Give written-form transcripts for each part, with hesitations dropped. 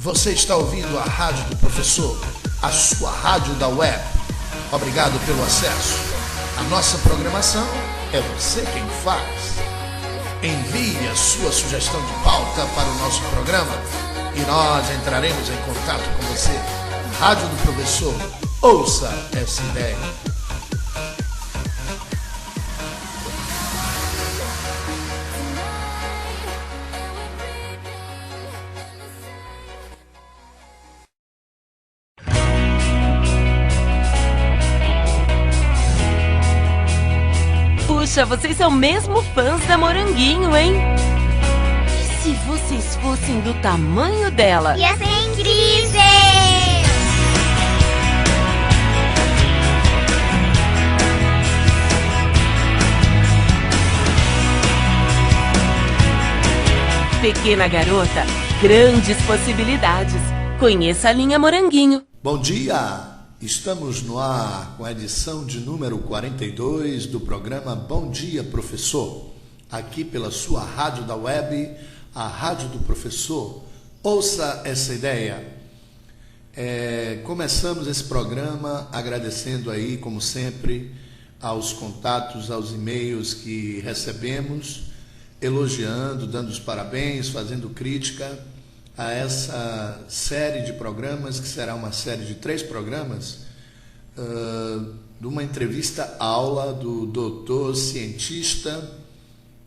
Você está ouvindo a Rádio do Professor, a sua rádio da web. Obrigado pelo acesso. A nossa programação é você quem faz. Envie a sua sugestão de pauta para o nosso programa e nós entraremos em contato com você. Rádio do Professor, ouça essa ideia. Puxa, vocês são mesmo fãs da Moranguinho, hein? E se vocês fossem do tamanho dela? Ia ser incrível! Pequena garota, grandes possibilidades. Conheça a linha Moranguinho. Bom dia! Estamos no ar com a edição de número 42 do programa Bom Dia Professor, aqui pela sua rádio da web, a Rádio do Professor. Ouça essa ideia. Começamos esse programa agradecendo aí, como sempre, aos contatos, aos e-mails que recebemos, elogiando, dando os parabéns, fazendo crítica a essa série de programas, que será uma série de 3 programas, de uma entrevista-aula do doutor, cientista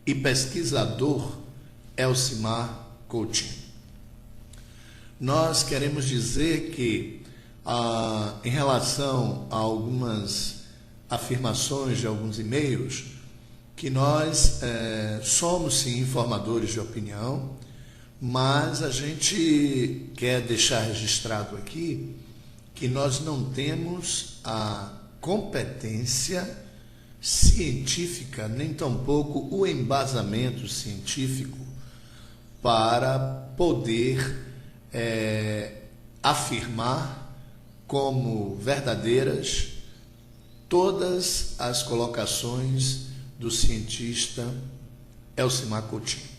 e pesquisador Elcimar Coutinho. Nós queremos dizer que, em relação a algumas afirmações de alguns e-mails, que nós somos sim informadores de opinião, mas a gente quer deixar registrado aqui que nós não temos a competência científica, nem tampouco o embasamento científico para poder afirmar como verdadeiras todas as colocações do cientista Elcimar Coutinho.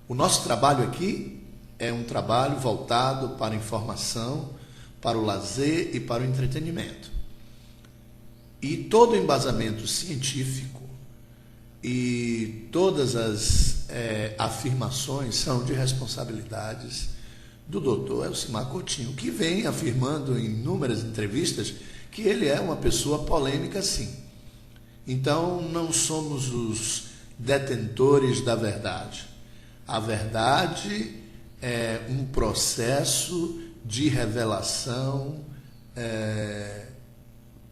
O nosso trabalho aqui é um trabalho voltado para a informação, para o lazer e para o entretenimento. E todo o embasamento científico e todas as afirmações são de responsabilidades do doutor Elcimar Coutinho, que vem afirmando em inúmeras entrevistas que ele é uma pessoa polêmica, sim. Então, não somos os detentores da verdade. A verdade é um processo de revelação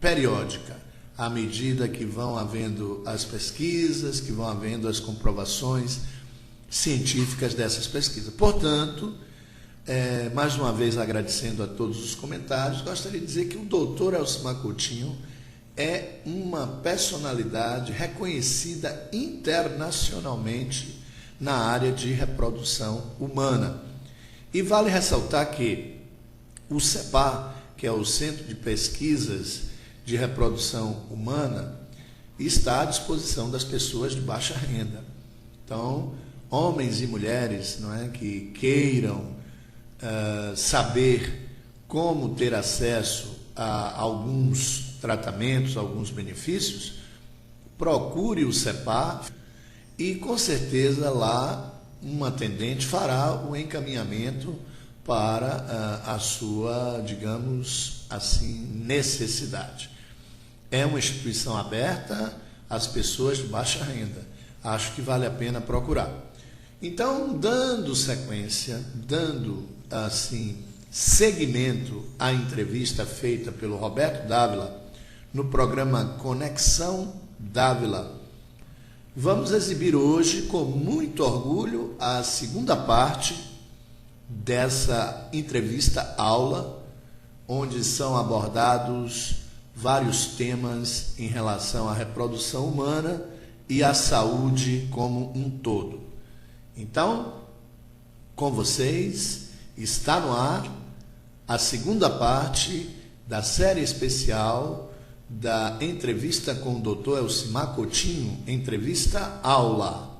periódica, à medida que vão havendo as pesquisas, que vão havendo as comprovações científicas dessas pesquisas. Portanto, mais uma vez agradecendo a todos os comentários, gostaria de dizer que o doutor Elcimar Coutinho é uma personalidade reconhecida internacionalmente na área de reprodução humana. E vale ressaltar que o CEPAR, que é o Centro de Pesquisas de Reprodução Humana, está à disposição das pessoas de baixa renda. Então, homens e mulheres, não é, que queiram saber como ter acesso a alguns tratamentos, alguns benefícios, procure o CEPAR e, com certeza, lá um atendente fará o encaminhamento para a sua, digamos assim, necessidade. É uma instituição aberta às pessoas de baixa renda. Acho que vale a pena procurar. Então, dando sequência, dando assim seguimento à entrevista feita pelo Roberto Dávila no programa Conexão Dávila, vamos exibir hoje, com muito orgulho, a segunda parte dessa entrevista-aula, onde são abordados vários temas em relação à reprodução humana e à saúde como um todo. Então, com vocês, está no ar a segunda parte da série especial da entrevista com o Dr. Elcimar Coutinho, entrevista aula.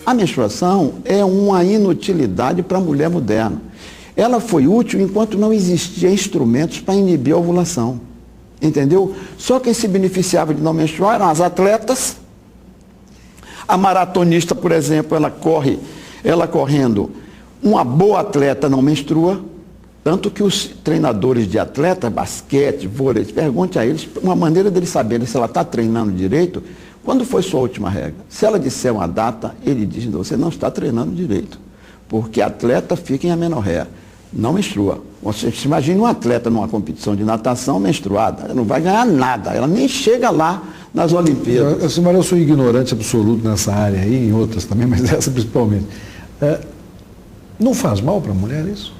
A menstruação é uma inutilidade para a mulher moderna. Ela foi útil enquanto não existia instrumentos para inibir a ovulação. Entendeu? Só quem se beneficiava de não menstruar eram as atletas. A maratonista, por exemplo, ela correndo, uma boa atleta não menstrua. Tanto que os treinadores de atleta, basquete, vôlei, pergunte a eles, uma maneira deles saberem se ela está treinando direito, quando foi sua última regra? Se ela disser uma data, ele diz, você não está treinando direito, porque atleta fica em amenorreia, não menstrua. Você se imagina um atleta numa competição de natação menstruada, ela não vai ganhar nada, ela nem chega lá nas Olimpíadas. Eu sou ignorante absoluto nessa área aí, em outras também, mas essa principalmente. Não faz mal para a mulher isso?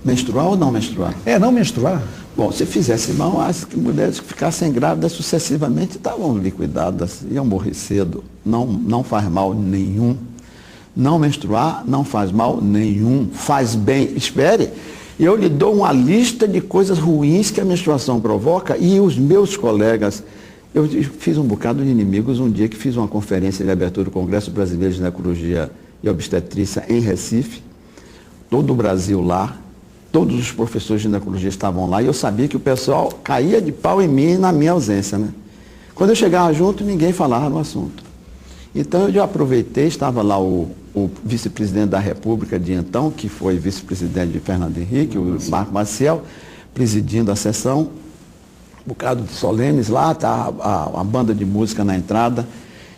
Menstruar ou não menstruar? Não menstruar. Bom, se fizesse mal, as mulheres que ficassem grávidas sucessivamente estavam liquidadas, iam morrer cedo. Não faz mal nenhum. Não menstruar não faz mal nenhum. Faz bem. Espere, eu lhe dou uma lista de coisas ruins que a menstruação provoca e os meus colegas. Eu fiz um bocado de inimigos um dia que fiz uma conferência de abertura do Congresso Brasileiro de Ginecologia e Obstetrícia em Recife. Todo o Brasil lá. Todos os professores de ginecologia estavam lá e eu sabia que o pessoal caía de pau em mim na minha ausência, né? Quando eu chegava junto, ninguém falava no assunto. Então eu já aproveitei, estava lá o vice-presidente da República de então, que foi vice-presidente de Fernando Henrique, o Marco Maciel, presidindo a sessão, um bocado de solenes lá, tá a banda de música na entrada,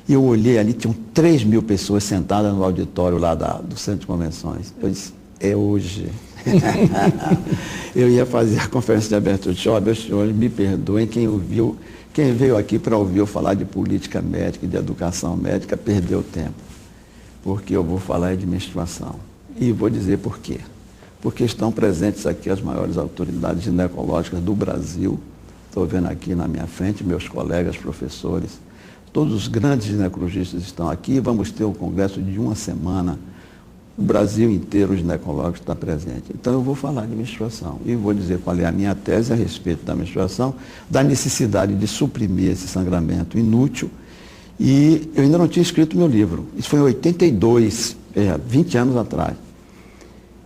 e eu olhei ali, tinham 3.000 pessoas sentadas no auditório lá do Centro de Convenções. Eu disse, é hoje. Eu ia fazer a conferência de abertura. Meus senhores, me perdoem, quem veio aqui para ouvir eu falar de política médica e de educação médica, perdeu tempo. Porque eu vou falar de menstruação. E vou dizer por quê. Porque estão presentes aqui as maiores autoridades ginecológicas do Brasil. Estou vendo aqui na minha frente meus colegas professores. Todos os grandes ginecologistas estão aqui. Vamos ter um congresso de uma semana. O Brasil inteiro, o ginecológico está presente. Então eu vou falar de menstruação e vou dizer qual é a minha tese a respeito da menstruação, da necessidade de suprimir esse sangramento inútil. E eu ainda não tinha escrito meu livro. Isso foi em 82, 20 anos atrás.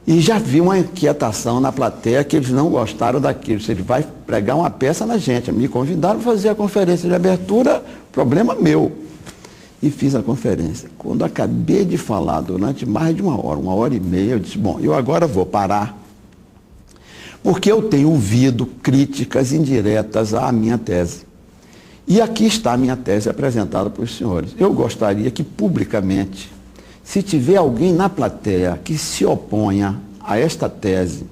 E já vi uma inquietação na plateia que eles não gostaram daquilo. Ele vai pregar uma peça na gente. Me convidaram para fazer a conferência de abertura, problema meu. E fiz a conferência. Quando acabei de falar, durante mais de uma hora e meia, eu disse, bom, eu agora vou parar, porque eu tenho ouvido críticas indiretas à minha tese. E aqui está a minha tese apresentada para os senhores. Eu gostaria que, publicamente, se tiver alguém na plateia que se oponha a esta tese,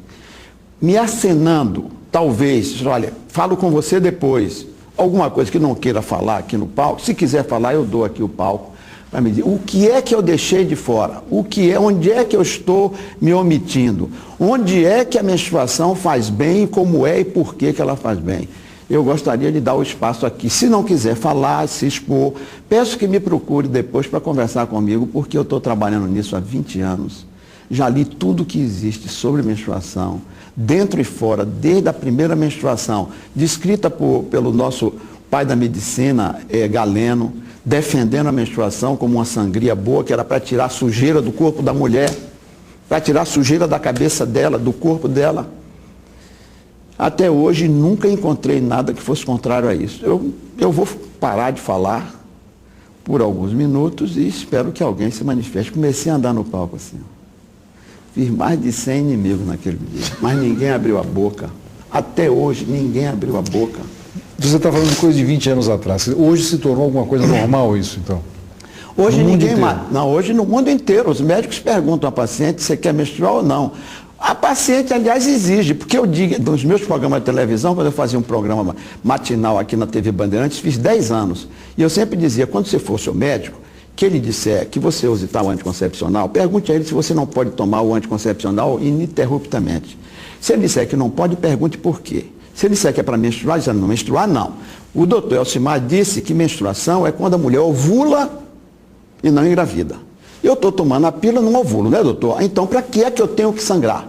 me acenando, talvez, olha, falo com você depois, alguma coisa que não queira falar aqui no palco, se quiser falar, eu dou aqui o palco para me dizer o que é que eu deixei de fora, onde é que eu estou me omitindo, onde é que a menstruação faz bem, como é e por que ela faz bem. Eu gostaria de dar o espaço aqui. Se não quiser falar, se expor, peço que me procure depois para conversar comigo, porque eu estou trabalhando nisso há 20 anos. Já li tudo que existe sobre menstruação, dentro e fora, desde a primeira menstruação, descrita pelo nosso pai da medicina, Galeno, defendendo a menstruação como uma sangria boa, que era para tirar a sujeira do corpo da mulher, para tirar a sujeira da cabeça dela, do corpo dela. Até hoje nunca encontrei nada que fosse contrário a isso. Eu vou parar de falar por alguns minutos e espero que alguém se manifeste. Comecei a andar no palco assim. Fiz mais de 100 inimigos naquele dia, mas ninguém abriu a boca. Até hoje, ninguém abriu a boca. Você está falando de coisa de 20 anos atrás. Hoje se tornou alguma coisa normal isso, então? Hoje ninguém mais. Não, hoje no mundo inteiro. Os médicos perguntam à paciente se quer menstruar ou não. A paciente, aliás, exige, porque eu digo, nos meus programas de televisão, quando eu fazia um programa matinal aqui na TV Bandeirantes, fiz 10 anos. E eu sempre dizia, quando você for seu médico, que ele disser que você use tal anticoncepcional, pergunte a ele se você não pode tomar o anticoncepcional ininterruptamente. Se ele disser que não pode, pergunte por quê. Se ele disser que é para menstruar, dizendo não menstruar, não. O doutor Elcimar disse que menstruação é quando a mulher ovula e não engravida. Eu estou tomando a pílula, não ovulo, né, doutor? Então, para que é que eu tenho que sangrar?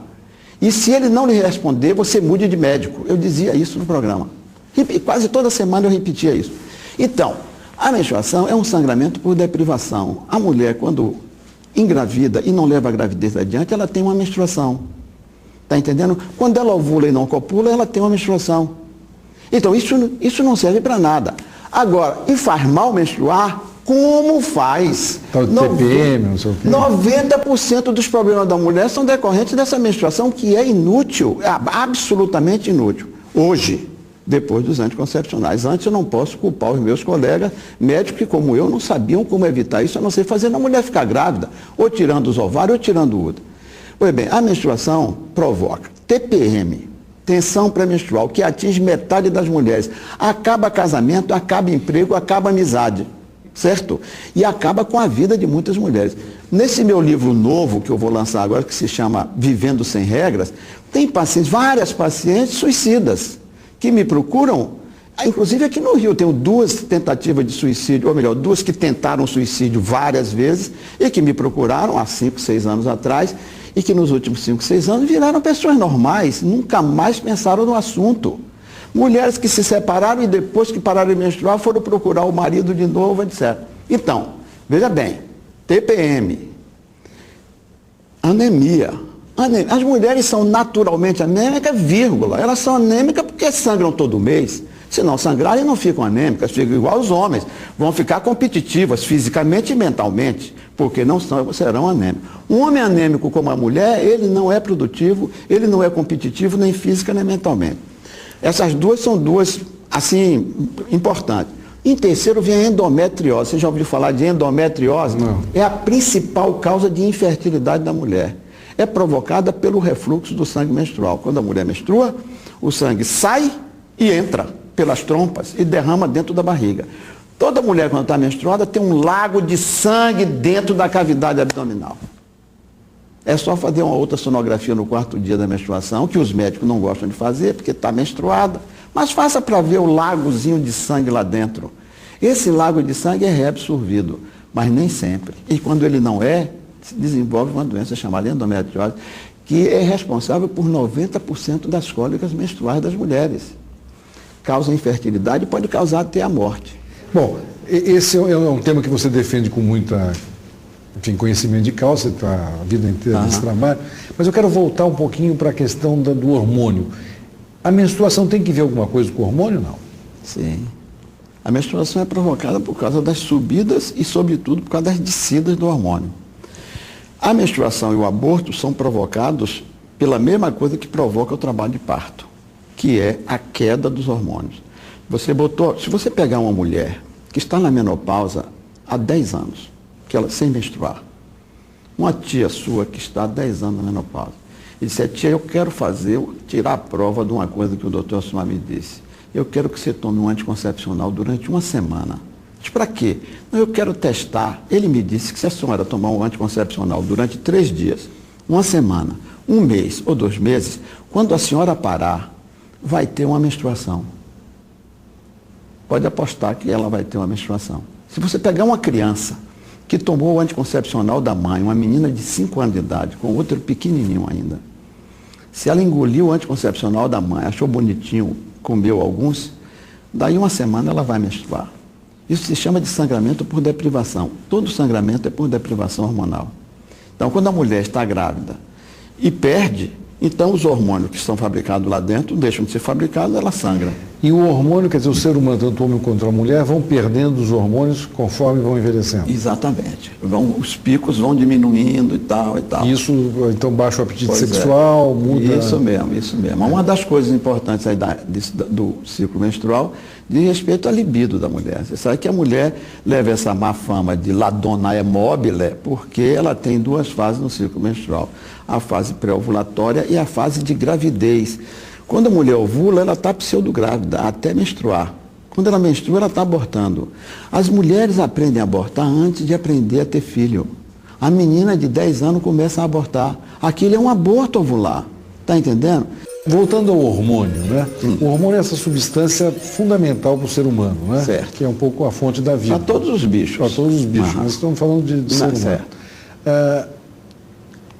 E se ele não lhe responder, você mude de médico. Eu dizia isso no programa. E quase toda semana eu repetia isso. Então, a menstruação é um sangramento por deprivação. A mulher, quando engravida e não leva a gravidez adiante, ela tem uma menstruação. Está entendendo? Quando ela ovula e não copula, ela tem uma menstruação. Então, isso não serve para nada. Agora, e faz mal menstruar? Como faz? Tal de TPM, não sei o quê. 90% dos problemas da mulher são decorrentes dessa menstruação, que é inútil, é absolutamente inútil. Hoje, depois dos anticoncepcionais. Antes eu não posso culpar os meus colegas médicos que, como eu, não sabiam como evitar isso, a não ser fazendo a mulher ficar grávida, ou tirando os ovários, ou tirando o útero. Pois bem, a menstruação provoca TPM, tensão pré-menstrual, que atinge metade das mulheres. Acaba casamento, acaba emprego, acaba amizade. Certo? E acaba com a vida de muitas mulheres. Nesse meu livro novo, que eu vou lançar agora, que se chama Vivendo Sem Regras, tem pacientes, várias pacientes suicidas, que me procuram, inclusive aqui no Rio, eu tenho 2 tentativas de suicídio, ou melhor, 2 que tentaram suicídio várias vezes, e que me procuraram há 5, 6 anos atrás, e que nos últimos 5, 6 anos viraram pessoas normais, nunca mais pensaram no assunto. Mulheres que se separaram e depois que pararam de menstruar foram procurar o marido de novo, etc. Então, veja bem, TPM, anemia. As mulheres são naturalmente anêmicas, vírgula. Elas são anêmicas porque sangram todo mês. Se não sangrarem, não ficam anêmicas, ficam igual os homens. Vão ficar competitivas fisicamente e mentalmente, porque não serão anêmicas. Um homem anêmico como a mulher, ele não é produtivo, ele não é competitivo nem física nem mentalmente. Essas 2 são 2, assim, importantes. Em terceiro vem a endometriose. Você já ouviu falar de endometriose? Não. É a principal causa de infertilidade da mulher. É provocada pelo refluxo do sangue menstrual. Quando a mulher menstrua, o sangue sai e entra pelas trompas e derrama dentro da barriga. Toda mulher, quando está menstruada, tem um lago de sangue dentro da cavidade abdominal. É só fazer uma outra sonografia no 4º dia da menstruação, que os médicos não gostam de fazer, porque está menstruada. Mas faça para ver o lagozinho de sangue lá dentro. Esse lago de sangue é reabsorvido, mas nem sempre. E quando ele não é, se desenvolve uma doença chamada endometriose, que é responsável por 90% das cólicas menstruais das mulheres. Causa infertilidade e pode causar até a morte. Bom, esse é um tema que você defende com muita... Enfim, conhecimento de causa, você está a vida inteira nesse trabalho, mas eu quero voltar um pouquinho para a questão do hormônio. A menstruação tem que ver alguma coisa com o hormônio, não? Sim. A menstruação é provocada por causa das subidas e, sobretudo, por causa das descidas do hormônio. A menstruação e o aborto são provocados pela mesma coisa que provoca o trabalho de parto, que é a queda dos hormônios. Se você pegar uma mulher que está na menopausa há 10 anos, que ela sem menstruar. Uma tia sua que está há 10 anos na menopausa. E disse, tia, eu quero tirar a prova de uma coisa que o doutor Osmar me disse. Eu quero que você tome um anticoncepcional durante uma semana. Disse, para quê? Não, eu quero testar. Ele me disse que se a senhora tomar um anticoncepcional durante 3 dias, uma semana, 1 mês ou 2 meses, quando a senhora parar, vai ter uma menstruação. Pode apostar que ela vai ter uma menstruação. Se você pegar uma criança que tomou o anticoncepcional da mãe, uma menina de 5 anos de idade, com outro pequenininho ainda. Se ela engoliu o anticoncepcional da mãe, achou bonitinho, comeu alguns, daí uma semana ela vai menstruar. Isso se chama de sangramento por deprivação. Todo sangramento é por deprivação hormonal. Então, quando a mulher está grávida e perde, então os hormônios que estão fabricados lá dentro deixam de ser fabricados, ela sangra. E o hormônio, quer dizer, o ser humano, tanto o homem quanto a mulher, vão perdendo os hormônios conforme vão envelhecendo. Exatamente. Os picos vão diminuindo e tal e tal. Isso, então, baixa o apetite sexual, muda... Isso mesmo. Uma das coisas importantes aí do ciclo menstrual diz respeito à libido da mulher. Você sabe que a mulher leva essa má fama de la donna è mobile, porque ela tem 2 fases no ciclo menstrual. A fase pré-ovulatória e a fase de gravidez. Quando a mulher ovula, ela está pseudográvida, até menstruar. Quando ela menstrua, ela está abortando. As mulheres aprendem a abortar antes de aprender a ter filho. A menina de 10 anos começa a abortar. Aquilo é um aborto ovular. Está entendendo? Voltando ao hormônio, né? O hormônio é essa substância fundamental para o ser humano, né? Certo. Que é um pouco a fonte da vida. Para todos os bichos. Para todos os bichos. Nós estamos falando de ser humano. Certo.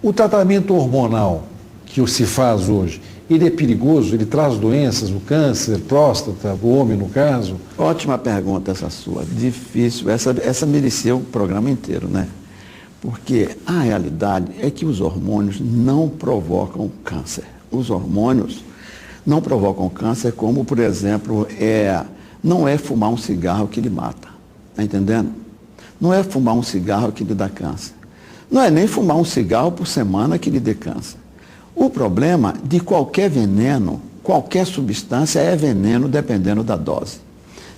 O tratamento hormonal que se faz hoje, ele é perigoso? Ele traz doenças, o câncer, próstata, o homem no caso? Ótima pergunta essa sua, difícil, essa merecia o programa inteiro, né? Porque a realidade é que os hormônios não provocam câncer. Os hormônios não provocam câncer, como, por exemplo, não é fumar um cigarro que lhe mata, está entendendo? Não é fumar um cigarro que lhe dá câncer. Não é nem fumar um cigarro por semana que lhe dê câncer. O problema de qualquer veneno, qualquer substância é veneno dependendo da dose.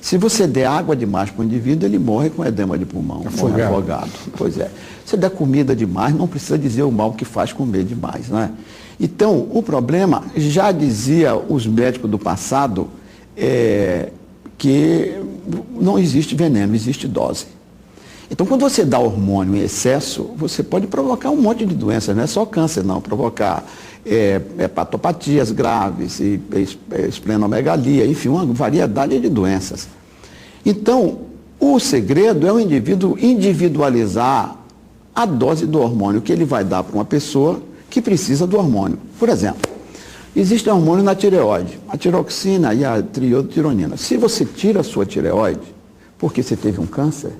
Se você der água demais para o indivíduo, ele morre com edema de pulmão, morre afogado. Pois é. Se der comida demais, não precisa dizer o mal que faz comer demais, né? Então, o problema, já dizia os médicos do passado, que não existe veneno, existe dose. Então, quando você dá hormônio em excesso, você pode provocar um monte de doenças, não é só câncer, não. Provocar hepatopatias graves, esplenomegalia, enfim, uma variedade de doenças. Então, o segredo é o indivíduo individualizar a dose do hormônio que ele vai dar para uma pessoa que precisa do hormônio. Por exemplo, existe hormônio na tireoide, a tiroxina e a triotironina. Se você tira a sua tireoide porque você teve um câncer,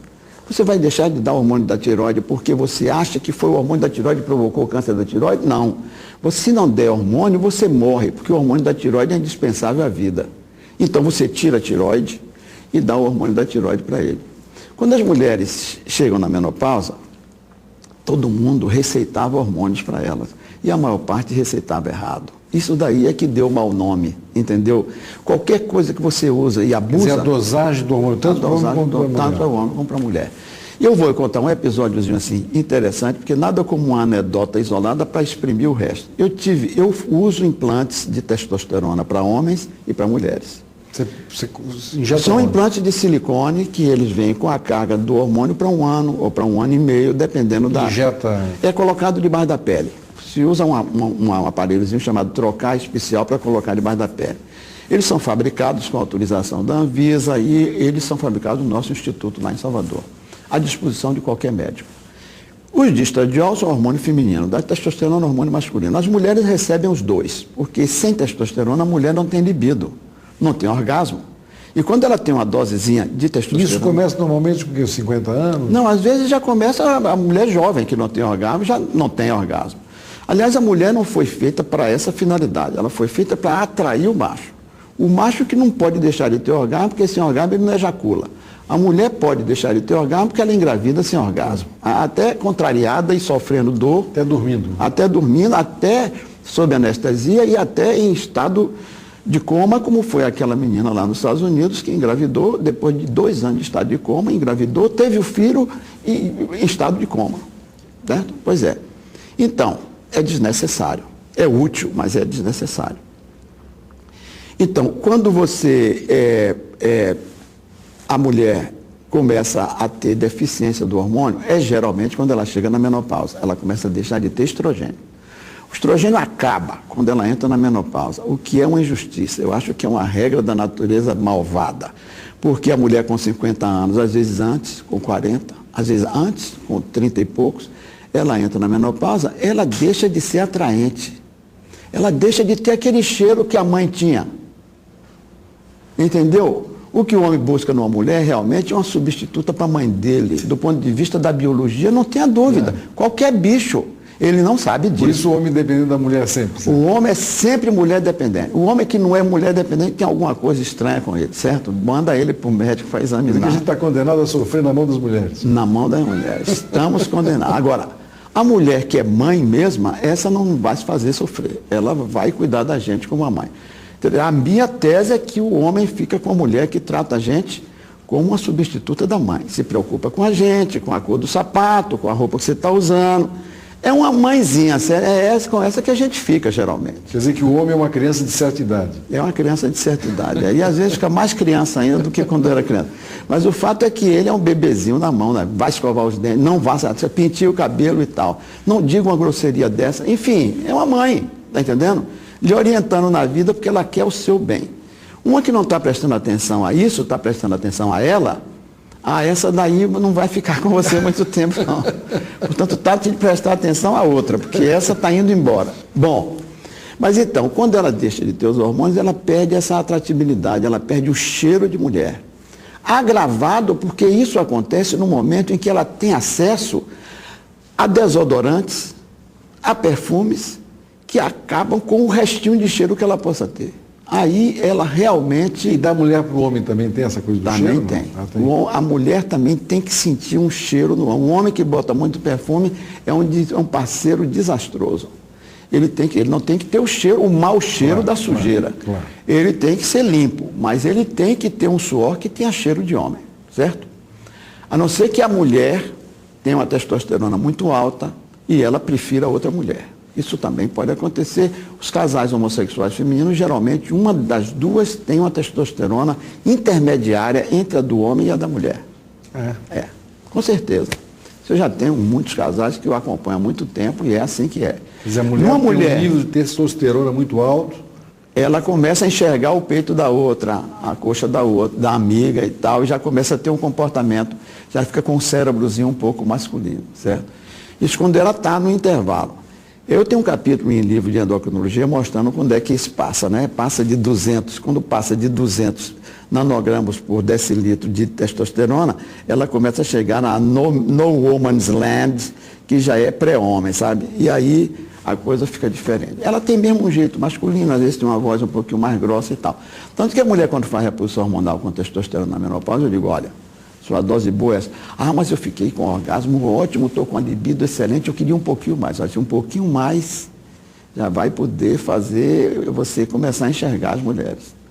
você vai deixar de dar o hormônio da tireoide porque você acha que foi o hormônio da tireoide que provocou o câncer da tireoide? Não. Se não der hormônio, você morre, porque o hormônio da tireoide é indispensável à vida. Então você tira a tireoide e dá o hormônio da tireoide para ele. Quando as mulheres chegam na menopausa, todo mundo receitava hormônios para elas. E a maior parte receitava errado. Isso daí é que deu mau nome, entendeu? Qualquer coisa que você usa e abusa... Quer dizer, a dosagem do hormônio, tanto para o homem como para a mulher. E eu vou contar um episódiozinho assim, interessante, porque nada como uma anedota isolada para exprimir o resto. Eu uso implantes de testosterona para homens e para mulheres. São implantes de silicone que eles vêm com a carga do hormônio para 1 ano ou para 1 ano e meio, dependendo da... É colocado debaixo da pele. Se usa um aparelhozinho chamado trocar especial para colocar debaixo da pele. Eles são fabricados com autorização da Anvisa e eles são fabricados no nosso instituto lá em Salvador, à disposição de qualquer médico. Os de estradiol são hormônio feminino, da testosterona hormônio masculino. As mulheres recebem os dois, porque sem testosterona a mulher não tem libido, não tem orgasmo. E quando ela tem uma dosezinha de testosterona... Isso começa normalmente com 50 anos? Não, às vezes já começa a mulher jovem que não tem orgasmo, já não tem orgasmo. Aliás, a mulher não foi feita para essa finalidade, ela foi feita para atrair o macho. O macho que não pode deixar de ter orgasmo, porque sem orgasmo ele não ejacula. A mulher pode deixar de ter orgasmo porque ela é engravida sem orgasmo. Até contrariada e sofrendo dor. Até dormindo. Até dormindo, até sob anestesia e até em estado de coma, como foi aquela menina lá nos Estados Unidos que engravidou, depois de 2 anos de estado de coma, engravidou, teve o filho em estado de coma. Certo? Pois é. Então, é desnecessário. É útil, mas é desnecessário. Então, quando a mulher começa a ter deficiência do hormônio, é geralmente quando ela chega na menopausa. Ela começa a deixar de ter estrogênio. O estrogênio acaba quando ela entra na menopausa, o que é uma injustiça. Eu acho que é uma regra da natureza malvada. Porque a mulher com 50 anos, às vezes antes, com 40, às vezes antes, com 30 e poucos, ela entra na menopausa, ela deixa de ser atraente. Ela deixa de ter aquele cheiro que a mãe tinha. Entendeu? O que o homem busca numa mulher realmente é uma substituta para a mãe dele. Do ponto de vista da biologia, não tenha dúvida. Qualquer bicho, ele não sabe disso. Por isso o homem dependente da mulher sempre. O homem é sempre mulher dependente. O homem que não é mulher dependente tem alguma coisa estranha com ele, certo? Manda ele para o médico para examinar. Porque a gente está condenado a sofrer na mão das mulheres. Na mão das mulheres. Estamos condenados. Agora, a mulher que é mãe mesma, essa não vai se fazer sofrer. Ela vai cuidar da gente como a mãe. A minha tese é que o homem fica com a mulher que trata a gente como uma substituta da mãe. Se preocupa com a gente, com a cor do sapato, com a roupa que você está usando. É uma mãezinha, com essa que a gente fica, geralmente. Quer dizer que o homem é uma criança de certa idade. É uma criança de certa idade. E às vezes fica mais criança ainda do que quando era criança. Mas o fato é que ele é um bebezinho na mão, né? Vai escovar os dentes, não vai, pintia o cabelo e tal. Não diga uma grosseria dessa. Enfim, é uma mãe, tá entendendo? Lhe orientando na vida porque ela quer o seu bem. Uma que não está prestando atenção a isso, está prestando atenção a ela, essa daí não vai ficar com você muito tempo, não. Portanto, tem que prestar atenção à outra, porque essa está indo embora. Bom, Mas então, quando ela deixa de ter os hormônios, ela perde essa atratividade, ela perde o cheiro de mulher. Agravado porque isso acontece no momento em que ela tem acesso a desodorantes, a perfumes, que acabam com o restinho de cheiro que ela possa ter. Aí ela realmente... E da mulher para o homem também tem essa coisa do também cheiro? Tem. Tem. A mulher também tem que sentir um cheiro no homem. Um homem que bota muito perfume é um parceiro desastroso. Ele não tem que ter o mau cheiro da sujeira. Claro. Ele tem que ser limpo, mas ele tem que ter um suor que tenha cheiro de homem, certo? A não ser que a mulher tenha uma testosterona muito alta e ela prefira outra mulher. Isso também pode acontecer. Os casais homossexuais femininos, geralmente, uma das duas tem uma testosterona intermediária entre a do homem e a da mulher. É, com certeza. Eu já tenho muitos casais que eu acompanho há muito tempo e é assim que é. Mas a mulher tem um nível de testosterona muito alto. Ela começa a enxergar o peito da outra, a coxa da outra, da amiga e tal, e já começa a ter um comportamento, já fica com o cérebrozinho um pouco masculino, certo? Isso quando ela está no intervalo. Eu tenho um capítulo em livro de endocrinologia mostrando quando é que isso passa, né? Passa de 200, quando passa de 200 nanogramas por decilitro de testosterona, ela começa a chegar na no woman's land, que já é pré-homem, sabe? E aí a coisa fica diferente. Ela tem mesmo um jeito masculino, às vezes tem uma voz um pouquinho mais grossa e tal. Tanto que a mulher, quando faz reposição hormonal com testosterona na menopausa, eu digo, olha, sua dose boa é essa. Ah, mas eu fiquei com orgasmo ótimo, estou com a libido excelente, eu queria um pouquinho mais. Olha, um pouquinho mais já vai poder fazer você começar a enxergar as mulheres.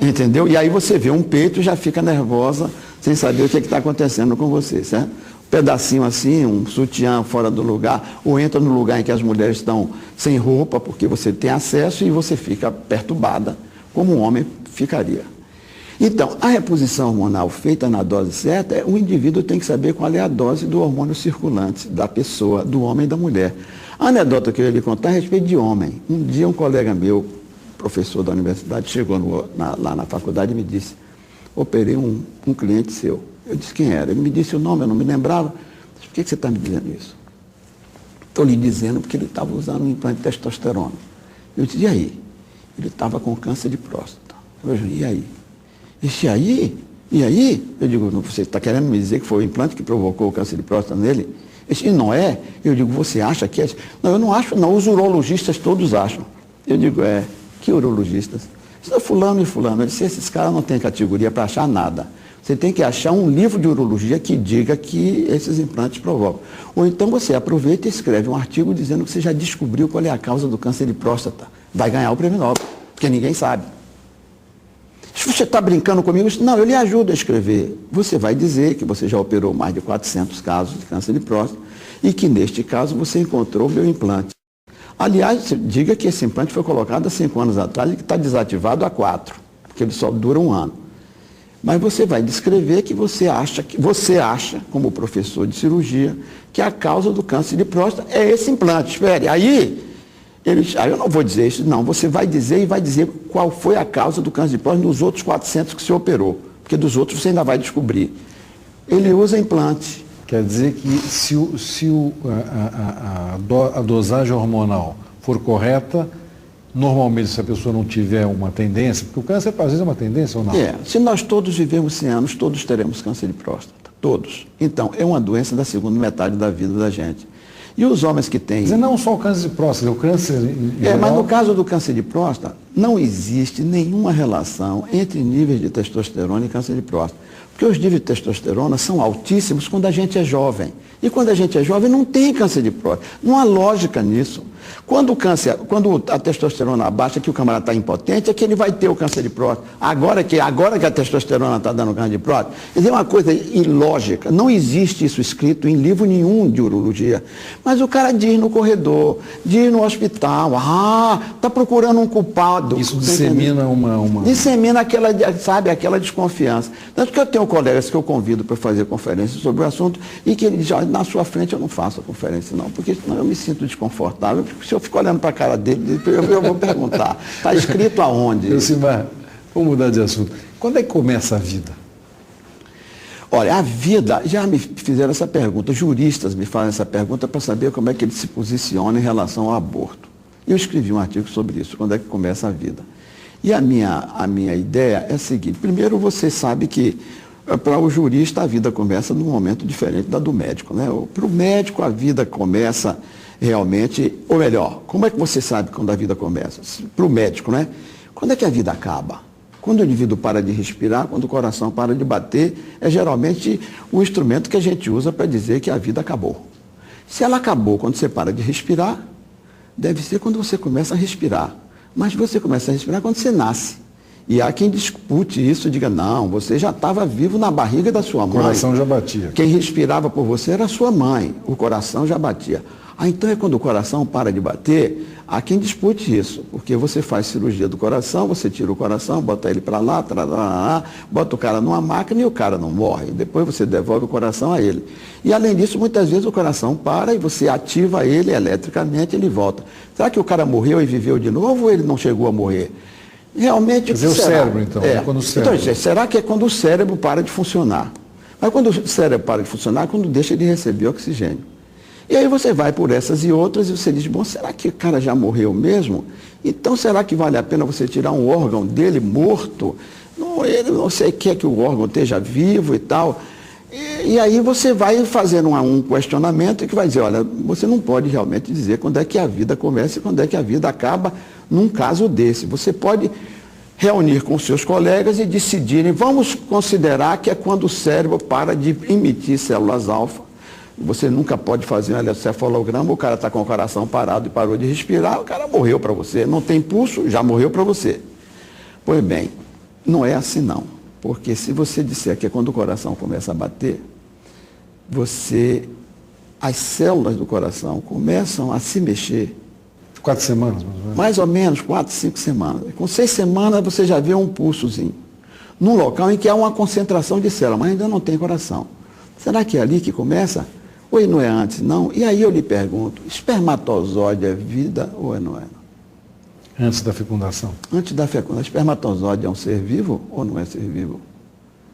Entendeu? E aí você vê um peito e já fica nervosa, sem saber o que está acontecendo com você, certo? Um pedacinho assim, um sutiã fora do lugar, ou entra no lugar em que as mulheres estão sem roupa, porque você tem acesso e você fica perturbada, como um homem ficaria. Então, a reposição hormonal feita na dose certa, o indivíduo tem que saber qual é a dose do hormônio circulante da pessoa, do homem e da mulher. A anedota que eu ia lhe contar é a respeito de homem. Um dia um colega meu, professor da universidade, chegou lá na faculdade e me disse, operei um cliente seu. Eu disse quem era. Ele me disse o nome, eu não me lembrava. Disse, por que você está me dizendo isso? Estou lhe dizendo porque ele estava usando um implante de testosterona. Eu disse, e aí? Ele estava com câncer de próstata. Eu disse, e aí? Disse, e aí? Eu digo, você está querendo me dizer que foi o implante que provocou o câncer de próstata nele? Ele disse, e não é? Eu digo, você acha que é? Não, eu não acho, não. Os urologistas todos acham. Eu digo, que urologistas? Isso é fulano e fulano. Eu disse, esses caras não têm categoria para achar nada. Você tem que achar um livro de urologia que diga que esses implantes provocam. Ou então você aproveita e escreve um artigo dizendo que você já descobriu qual é a causa do câncer de próstata. Vai ganhar o prêmio Nobel, porque ninguém sabe. Se você está brincando comigo, não, eu lhe ajudo a escrever. Você vai dizer que você já operou mais de 400 casos de câncer de próstata e que neste caso você encontrou o meu implante. Aliás, diga que esse implante foi colocado há 5 anos atrás e que está desativado há 4, porque ele só dura 1 ano. Mas você vai descrever que você acha, como professor de cirurgia, que a causa do câncer de próstata é esse implante. Espere, aí eu não vou dizer isso, não. Você vai dizer e vai dizer qual foi a causa do câncer de próstata nos outros 400 que você operou, porque dos outros você ainda vai descobrir. Ele usa implante. Quer dizer que se a dosagem hormonal for correta, normalmente, se a pessoa não tiver uma tendência, porque o câncer às vezes é uma tendência ou não? Se nós todos vivemos 100 anos, todos teremos câncer de próstata. Todos. Então, é uma doença da segunda metade da vida da gente. E os homens que têm... Mas não só o câncer de próstata, é o câncer em geral... mas no caso do câncer de próstata, não existe nenhuma relação entre níveis de testosterona e câncer de próstata. Porque os níveis de testosterona são altíssimos quando a gente é jovem. E quando a gente é jovem, não tem câncer de próstata. Não há lógica nisso. Quando a testosterona abaixa, que o camarada está impotente, é que ele vai ter o câncer de próstata. Agora que a testosterona está dando câncer de próstata. Quer dizer, é uma coisa ilógica. Não existe isso escrito em livro nenhum de urologia. Mas o cara diz no corredor, diz no hospital, está procurando um culpado. Isso dissemina uma... Dissemina aquela desconfiança. Tanto que eu tenho colegas que eu convido para fazer conferências sobre o assunto e que ele diz, na sua frente eu não faço a conferência não, porque senão eu me sinto desconfortável. Se eu fico olhando para a cara dele, eu vou perguntar, está escrito aonde? Elcimar, vamos mudar de assunto. Quando é que começa a vida? Olha, a vida, já me fizeram essa pergunta, juristas me fazem essa pergunta para saber como é que ele se posiciona em relação ao aborto. Eu escrevi um artigo sobre isso, quando é que começa a vida. E a minha ideia é a seguinte: primeiro, você sabe que para o jurista a vida começa num momento diferente da do médico, né? Para o médico a vida começa realmente, ou melhor, como é que você sabe quando a vida começa? Para o médico, né? Quando é que a vida acaba? Quando o indivíduo para de respirar, quando o coração para de bater, é geralmente o instrumento que a gente usa para dizer que a vida acabou. Se ela acabou quando você para de respirar, deve ser quando você começa a respirar. Mas você começa a respirar quando você nasce. E há quem discute isso e diga, não, você já estava vivo na barriga da sua mãe. O coração já batia. Quem respirava por você era a sua mãe, o coração já batia. Então é quando o coração para de bater, há quem dispute isso, porque você faz cirurgia do coração, você tira o coração, bota ele para lá, bota o cara numa máquina e o cara não morre. Depois você devolve o coração a ele. E além disso, muitas vezes o coração para e você ativa ele eletricamente e ele volta. Será que o cara morreu e viveu de novo ou ele não chegou a morrer? Realmente, quer dizer, o cérebro, então. É quando o cérebro... Então, será que é quando o cérebro para de funcionar? Mas quando o cérebro para de funcionar, é quando deixa de receber oxigênio. E aí você vai por essas e outras e você diz, bom, será que o cara já morreu mesmo? Então, será que vale a pena você tirar um órgão dele morto? Não, você quer que o órgão esteja vivo e tal. E aí você vai fazendo um questionamento que vai dizer, olha, você não pode realmente dizer quando é que a vida começa e quando é que a vida acaba num caso desse. Você pode reunir com seus colegas e decidirem, vamos considerar que é quando o cérebro para de emitir células alfa. Você nunca pode fazer um eletrocefalograma, o cara está com o coração parado e parou de respirar, o cara morreu para você. Não tem pulso, já morreu para você. Pois bem, não é assim não. Porque se você disser que é quando o coração começa a bater, as células do coração começam a se mexer. 4 semanas, mais ou menos 4, 5 semanas. Com 6 semanas você já vê um pulsozinho. Num local em que há uma concentração de células, mas ainda não tem coração. Será que é ali que começa? Ou não é antes? Não. E aí eu lhe pergunto, espermatozoide é vida ou não é? Antes da fecundação? Antes da fecundação. Espermatozoide é um ser vivo ou não é ser vivo?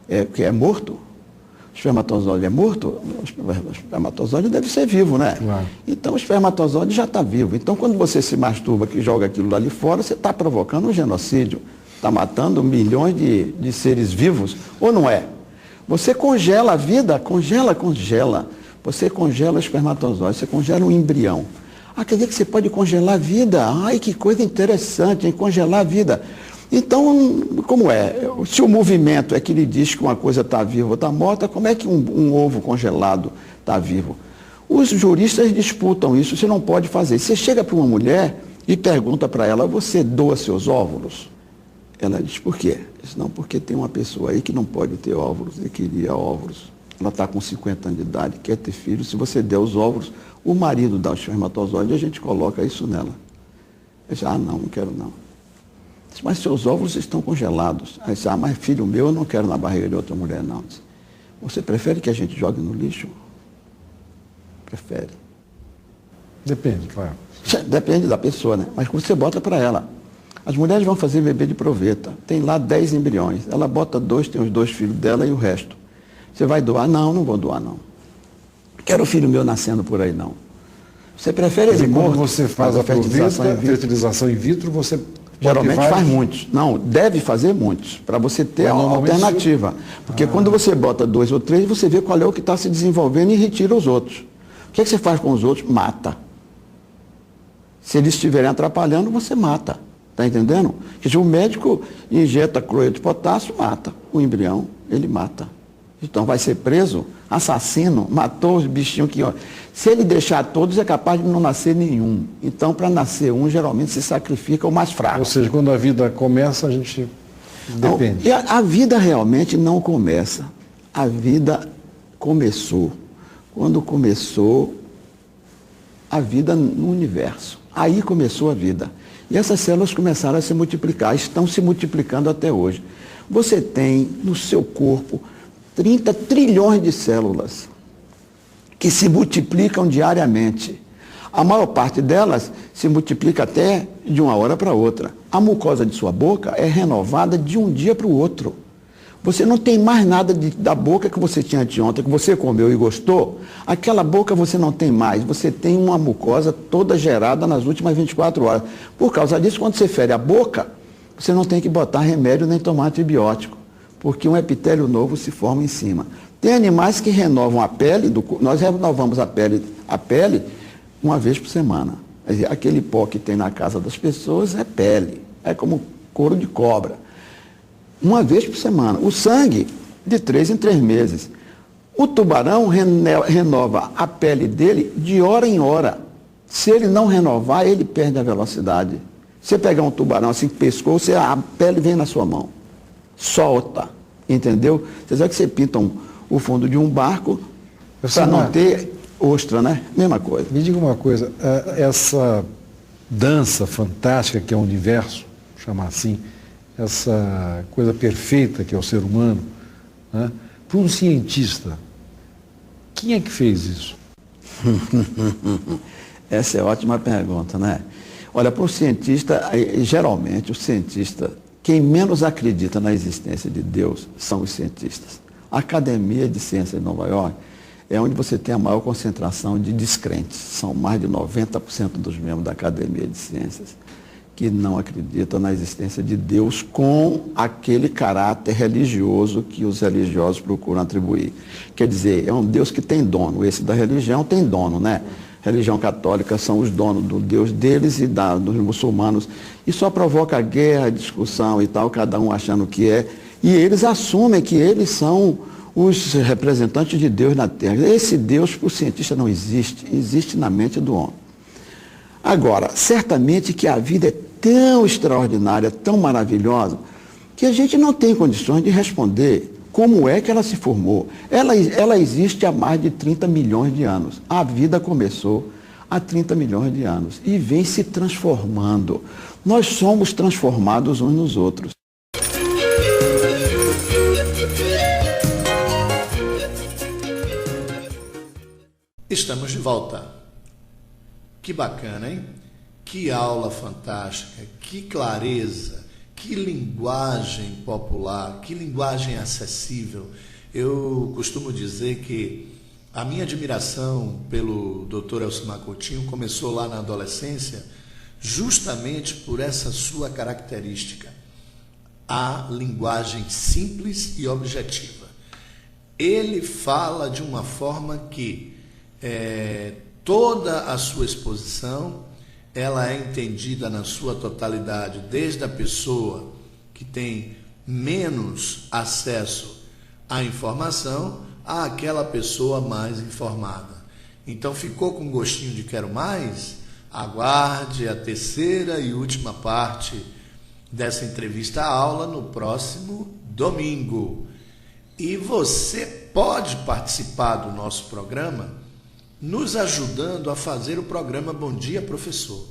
É porque é morto? O espermatozoide é morto? O espermatozoide deve ser vivo, né? Claro. Então o espermatozoide já está vivo. Então quando você se masturba, que joga aquilo ali fora, você está provocando um genocídio. Está matando milhões de seres vivos, ou não é? Você congela a vida, congela. Você congela o espermatozoide, você congela um embrião. Quer dizer que você pode congelar a vida? Ai, que coisa interessante, hein? Congelar a vida. Então, como é? Se o movimento é que lhe diz que uma coisa está viva ou está morta, como é que um ovo congelado está vivo? Os juristas disputam isso, você não pode fazer. Você chega para uma mulher e pergunta para ela, você doa seus óvulos? Ela diz, por quê? Diz, não, porque tem uma pessoa aí que não pode ter óvulos e queria óvulos. Ela está com 50 anos de idade, quer ter filho. Se você der os óvulos, o marido dá o espermatozoide e a gente coloca isso nela. Eu disse, não quero não. Disse, mas seus óvulos estão congelados. Aí disse, mas filho meu, eu não quero na barriga de outra mulher não. Disse, você prefere que a gente jogue no lixo? Prefere. Depende, claro. Depende da pessoa, né? Mas você bota para ela. As mulheres vão fazer bebê de proveta. Tem lá 10 embriões. Ela bota 2, tem os 2 filhos dela e o resto. Você vai doar? Não vou doar, não. Quero o filho meu nascendo por aí, não. Você prefere ele morto? Quando você faz a fertilização in vitro, você geralmente faz muitos. Não, deve fazer muitos, para você ter a alternativa. Porque quando você bota 2 ou 3, você vê qual é o que está se desenvolvendo e retira os outros. O que você faz com os outros? Mata. Se eles estiverem atrapalhando, você mata. Está entendendo? Porque se o médico injeta cloreto de potássio, mata. O embrião, ele mata. Então vai ser preso, assassino, matou os bichinhos que... Se ele deixar todos, é capaz de não nascer nenhum. Então, para nascer um, geralmente se sacrifica o mais fraco. Ou seja, quando a vida começa, a gente depende. Não, a vida realmente não começa. A vida começou. Quando começou a vida no universo. Aí começou a vida. E essas células começaram a se multiplicar, estão se multiplicando até hoje. Você tem no seu corpo 30 trilhões de células que se multiplicam diariamente. A maior parte delas se multiplica até de uma hora para outra. A mucosa de sua boca é renovada de um dia para o outro. Você não tem mais nada da boca que você tinha anteontem, que você comeu e gostou. Aquela boca você não tem mais. Você tem uma mucosa toda gerada nas últimas 24 horas. Por causa disso, quando você fere a boca, você não tem que botar remédio nem tomar antibiótico, porque um epitélio novo se forma em cima. Tem animais que renovam a pele, nós renovamos a pele uma vez por semana. Quer dizer, aquele pó que tem na casa das pessoas é pele, é como couro de cobra. Uma vez por semana. O sangue, de 3 em 3 meses. O tubarão renova a pele dele de hora em hora. Se ele não renovar, ele perde a velocidade. Você pegar um tubarão assim, pescou, a pele vem na sua mão. Solta. Entendeu? Você sabe que você pinta o fundo de um barco para não ter ostra, né? Mesma coisa. Me diga uma coisa, essa dança fantástica que é o universo, chamar assim, essa coisa perfeita que é o ser humano, né? Para um cientista, quem é que fez isso? Essa é ótima pergunta, né? Olha, para o cientista, geralmente o cientista, quem menos acredita na existência de Deus são os cientistas. A Academia de Ciências de Nova York é onde você tem a maior concentração de descrentes. São mais de 90% dos membros da Academia de Ciências que não acreditam na existência de Deus com aquele caráter religioso que os religiosos procuram atribuir. Quer dizer, é um Deus que tem dono. Esse da religião tem dono, né? Religião católica são os donos do Deus deles e dos muçulmanos. E só provoca guerra, discussão e tal, cada um achando que é. E eles assumem que eles são os representantes de Deus na Terra. Esse Deus, para o cientista, não existe. Existe na mente do homem. Agora, certamente que a vida é tão extraordinária, tão maravilhosa, que a gente não tem condições de responder como é que ela se formou. Ela existe há mais de 30 milhões de anos. A vida começou há 30 milhões de anos e vem se transformando. Nós somos transformados uns nos outros. Estamos de volta. Que bacana, hein? Que aula fantástica, que clareza, que linguagem popular, que linguagem acessível. Eu costumo dizer que a minha admiração pelo Dr. Elcimar Coutinho começou lá na adolescência, justamente por essa sua característica, a linguagem simples e objetiva. Ele fala de uma forma que toda a sua exposição ela é entendida na sua totalidade, desde a pessoa que tem menos acesso à informação àquela pessoa mais informada. Então ficou com gostinho de quero mais? Aguarde a terceira e última parte dessa entrevista à aula no próximo domingo. E você pode participar do nosso programa nos ajudando a fazer o programa Bom Dia Professor.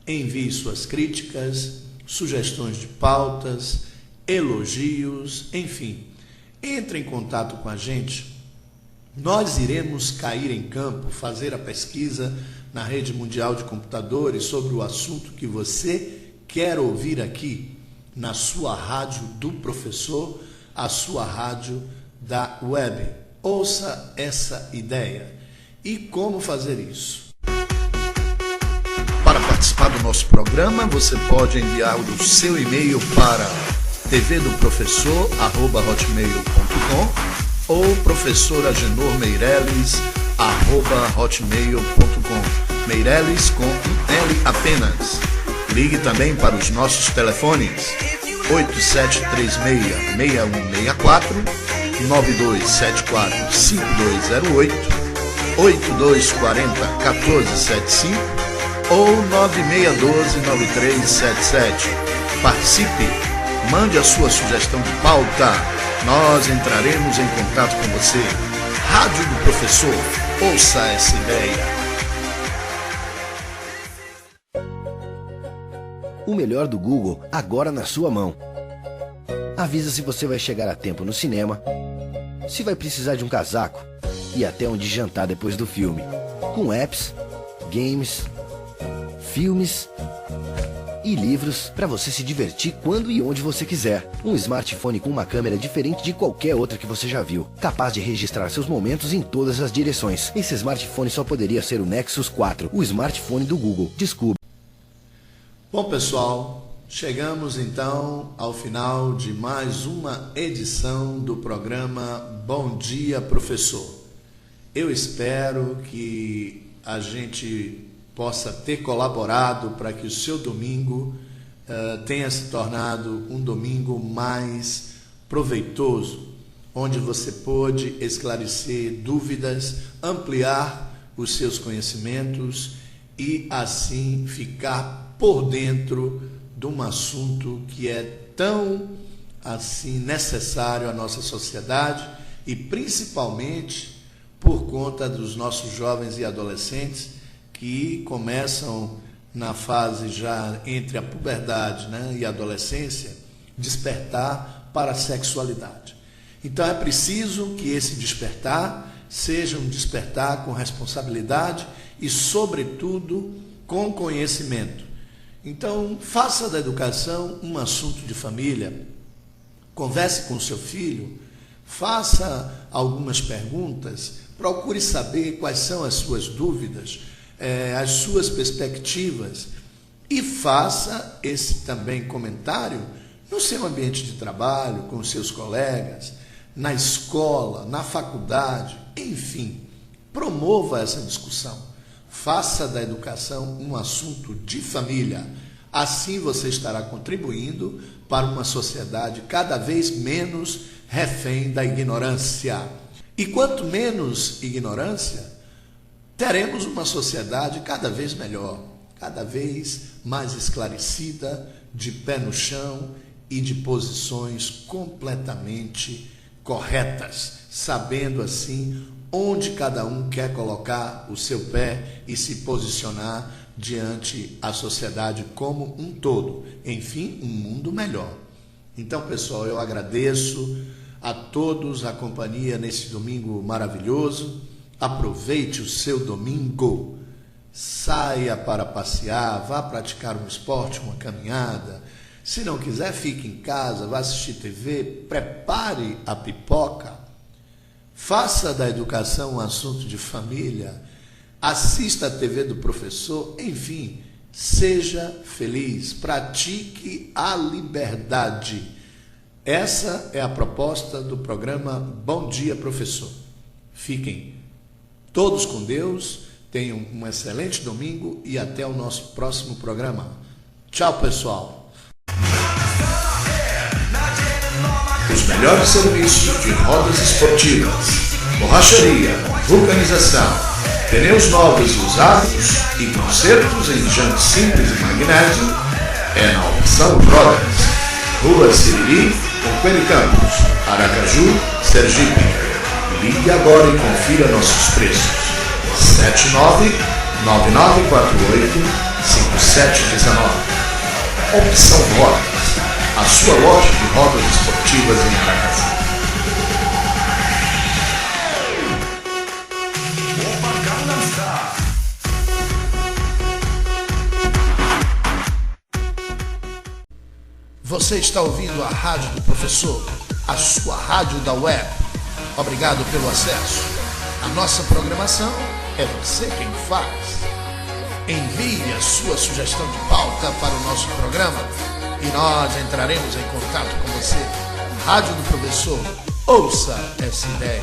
Envie suas críticas, sugestões de pautas, elogios, enfim. Entre em contato com a gente. Nós iremos cair em campo, fazer a pesquisa na rede mundial de computadores sobre o assunto que você quer ouvir aqui, na sua rádio do professor, a sua rádio da web. Ouça essa ideia. E como fazer isso? Para participar do nosso programa, você pode enviar o seu e-mail para tvdoprofessor@hotmail.com ou professoragenormeireles@hotmail.com. Meireles com um L apenas. Ligue também para os nossos telefones 8736-6164, 9274-5208, 8240-1475 ou 9612-9377. Participe, mande a sua sugestão de pauta, nós entraremos em contato com você. Rádio do Professor, ouça essa ideia. O melhor do Google agora na sua mão. Avisa se você vai chegar a tempo no cinema, se vai precisar de um casaco e até onde jantar depois do filme. Com apps, games, filmes e livros para você se divertir quando e onde você quiser. Um smartphone com uma câmera diferente de qualquer outra que você já viu, capaz de registrar seus momentos em todas as direções. Esse smartphone só poderia ser o Nexus 4, o smartphone do Google. Descubra. Bom, pessoal, chegamos então ao final de mais uma edição do programa Bom Dia Professor. Eu espero que a gente possa ter colaborado para que o seu domingo tenha se tornado um domingo mais proveitoso, onde você pôde esclarecer dúvidas, ampliar os seus conhecimentos e assim ficar por dentro de um assunto que é tão assim necessário à nossa sociedade e principalmente por conta dos nossos jovens e adolescentes que começam na fase já entre a puberdade, né, e a adolescência, despertar para a sexualidade. Então é preciso que esse despertar seja um despertar com responsabilidade e, sobretudo, com conhecimento. Então, faça da educação um assunto de família, converse com seu filho, faça algumas perguntas, procure saber quais são as suas dúvidas, as suas perspectivas e faça esse também comentário no seu ambiente de trabalho, com os seus colegas, na escola, na faculdade, enfim, promova essa discussão. Faça da educação um assunto de família. Assim você estará contribuindo para uma sociedade cada vez menos refém da ignorância. E quanto menos ignorância, teremos uma sociedade cada vez melhor, cada vez mais esclarecida, de pé no chão e de posições completamente corretas, sabendo assim onde cada um quer colocar o seu pé e se posicionar diante a sociedade como um todo. Enfim, um mundo melhor. Então, pessoal, eu agradeço a todos a companhia nesse domingo maravilhoso. Aproveite o seu domingo, saia para passear, vá praticar um esporte, uma caminhada. Se não quiser, fique em casa, vá assistir TV, prepare a pipoca, faça da educação um assunto de família, assista a TV do professor, enfim, seja feliz, pratique a liberdade. Essa é a proposta do programa Bom Dia Professor. Fiquem todos com Deus, tenham um excelente domingo e até o nosso próximo programa. Tchau, pessoal! Os melhores serviços de rodas esportivas, borracharia, vulcanização, pneus novos e usados e consertos em jantes simples e magnésio é na Opção Brothers, Rua Siriri, com Coelho Campos, Aracaju, Sergipe. Ligue agora e confira nossos preços. 79-9948-5719. Opção Rodas, a sua loja de rodas esportivas em Aracaju. Você está ouvindo a Rádio do Professor, a sua rádio da web. Obrigado pelo acesso. A nossa programação é você quem faz. Envie a sua sugestão de pauta para o nosso programa e nós entraremos em contato com você. Rádio do Professor, ouça essa ideia.